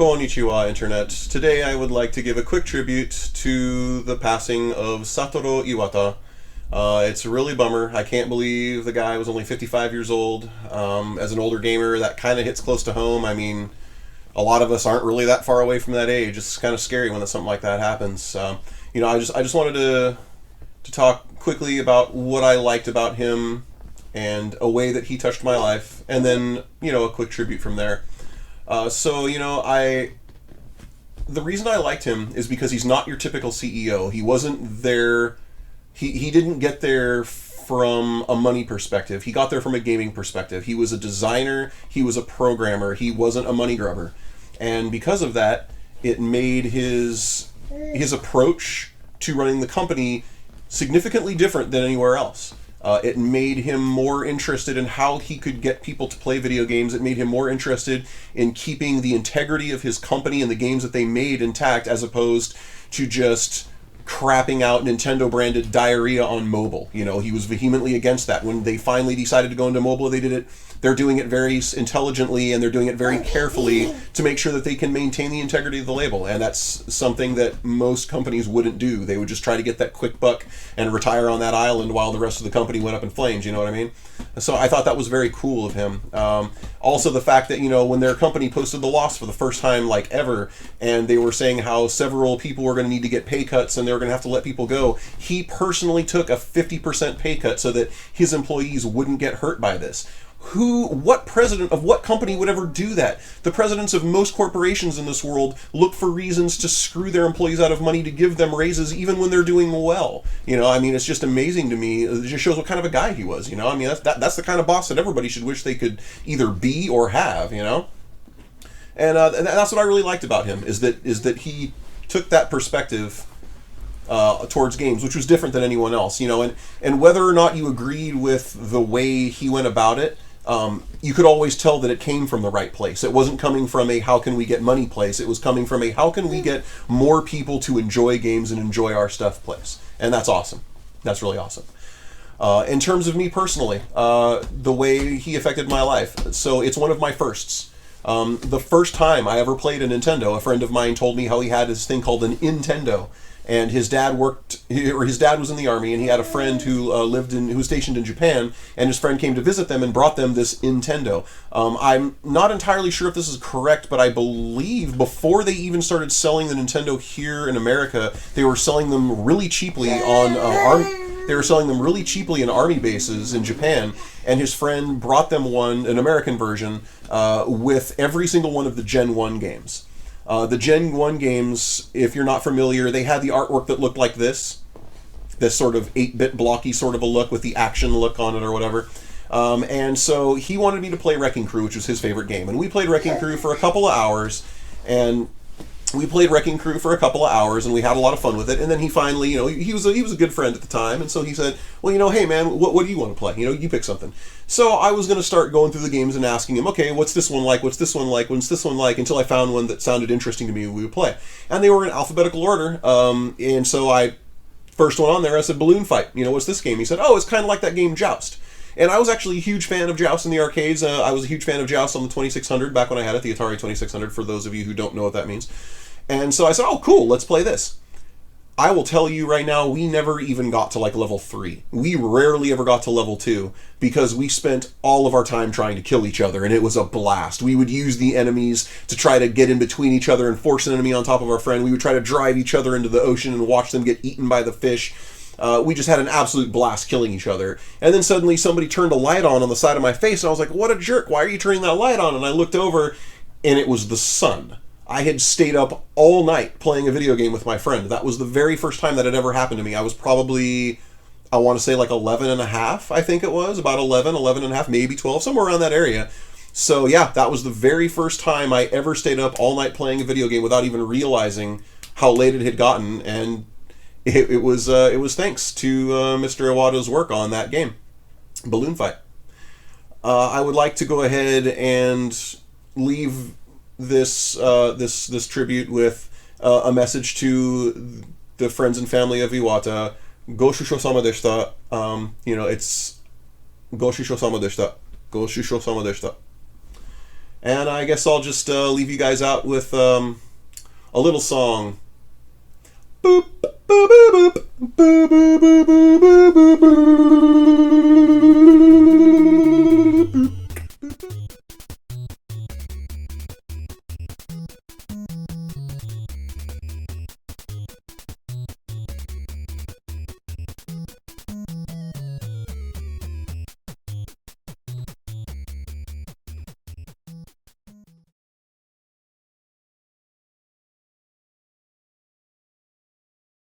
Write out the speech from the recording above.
Konnichiwa, Internet. Today I would like to give a quick tribute to the passing of Satoru Iwata. It's a really bummer. I can't believe the guy was only 55 years old. As an older gamer, that kind of hits close to home. I mean, a lot of us aren't really that far away from that age. It's kind of scary when something like that happens. I just wanted to talk quickly about what I liked about him and a way that he touched my life, and then, a quick tribute from there. The reason I liked him is because he's not your typical CEO. He wasn't there, he didn't get there from a money perspective. He got there from a gaming perspective. He was a designer, he was a programmer, he wasn't a money grubber. And because of that, it made his approach to running the company significantly different than anywhere else. It made him more interested in how he could get people to play video games. It made him more interested in keeping the integrity of his company and the games that they made intact, as opposed to just crapping out Nintendo-branded diarrhea on mobile. He was vehemently against that. When they finally decided to go into mobile, they're doing it very intelligently, and they're doing it very carefully to make sure that they can maintain the integrity of the label. And that's something that most companies wouldn't do. They would just try to get that quick buck and retire on that island while the rest of the company went up in flames, you know what I mean? So I thought that was very cool of him. Also the fact that, when their company posted the loss for the first time ever, and they were saying how several people were going to need to get pay cuts and they were going to have to let people go, he personally took a 50% pay cut so that his employees wouldn't get hurt by this. What president of what company would ever do that? The presidents of most corporations in this world look for reasons to screw their employees out of money to give them raises even when they're doing well. It's just amazing to me. It just shows what kind of a guy he was. That's the kind of boss that everybody should wish they could either be or have. And that's what I really liked about him, is that he took that perspective towards games, which was different than anyone else. And whether or not you agreed with the way he went about it, you could always tell that it came from the right place. It wasn't coming from a how can we get money place. It was coming from a how can we get more people to enjoy games and enjoy our stuff place. And that's awesome. That's really awesome. In terms of me personally, the way he affected my life, so it's one of my firsts. The first time I ever played a Nintendo, a friend of mine told me how he had this thing called an Nintendo. And his dad was in the army, and he had a friend who was stationed in Japan, and his friend came to visit them and brought them this Nintendo. I'm not entirely sure if this is correct, but I believe before they even started selling the Nintendo here in America, they were selling them really cheaply on army bases in Japan. And his friend brought them an American version, with every single one of the Gen 1 games. The Gen 1 games, if you're not familiar, they had the artwork that looked like this sort of 8-bit blocky sort of a look with the action look on it or whatever. And so he wanted me to play Wrecking Crew, which was his favorite game. And we played Wrecking Crew for a couple of hours, and we had a lot of fun with it. And then he finally, he was a good friend at the time, and so he said, well, hey man, what do you want to play? You pick something. So I was going to start going through the games and asking him, okay, what's this one like? What's this one like? What's this one like? Until I found one that sounded interesting to me we would play. And they were in alphabetical order. And so first one on there, I said, Balloon Fight. What's this game? He said, oh, it's kind of like that game Joust. And I was actually a huge fan of Joust in the arcades. I was a huge fan of Joust on the 2600 back when I had it, the Atari 2600, for those of you who don't know what that means. And so I said, oh, cool, let's play this. I will tell you right now, we never even got to level 3. We rarely ever got to level 2 because we spent all of our time trying to kill each other, and it was a blast. We would use the enemies to try to get in between each other and force an enemy on top of our friend. We would try to drive each other into the ocean and watch them get eaten by the fish. We just had an absolute blast killing each other. And then suddenly somebody turned a light on the side of my face, and I was like, what a jerk, why are you turning that light on? And I looked over, and it was the sun. I had stayed up all night playing a video game with my friend. That was the very first time that had ever happened to me. I was probably, I want to say 11 and a half, I think it was. About 11 and a half, maybe 12, somewhere around that area. So yeah, that was the very first time I ever stayed up all night playing a video game without even realizing how late it had gotten. And it was thanks to Mr. Iwata's work on that game, Balloon Fight. I would like to go ahead and leave this tribute with a message to the friends and family of Iwata. Go shusho sama deshita. It's go shusho sama deshita. Go shusho sama deshita. And I guess I'll just leave you guys out with a little song. Boop, boop, boop, boop, boop, boop, boop, boop, boop, boop, boop.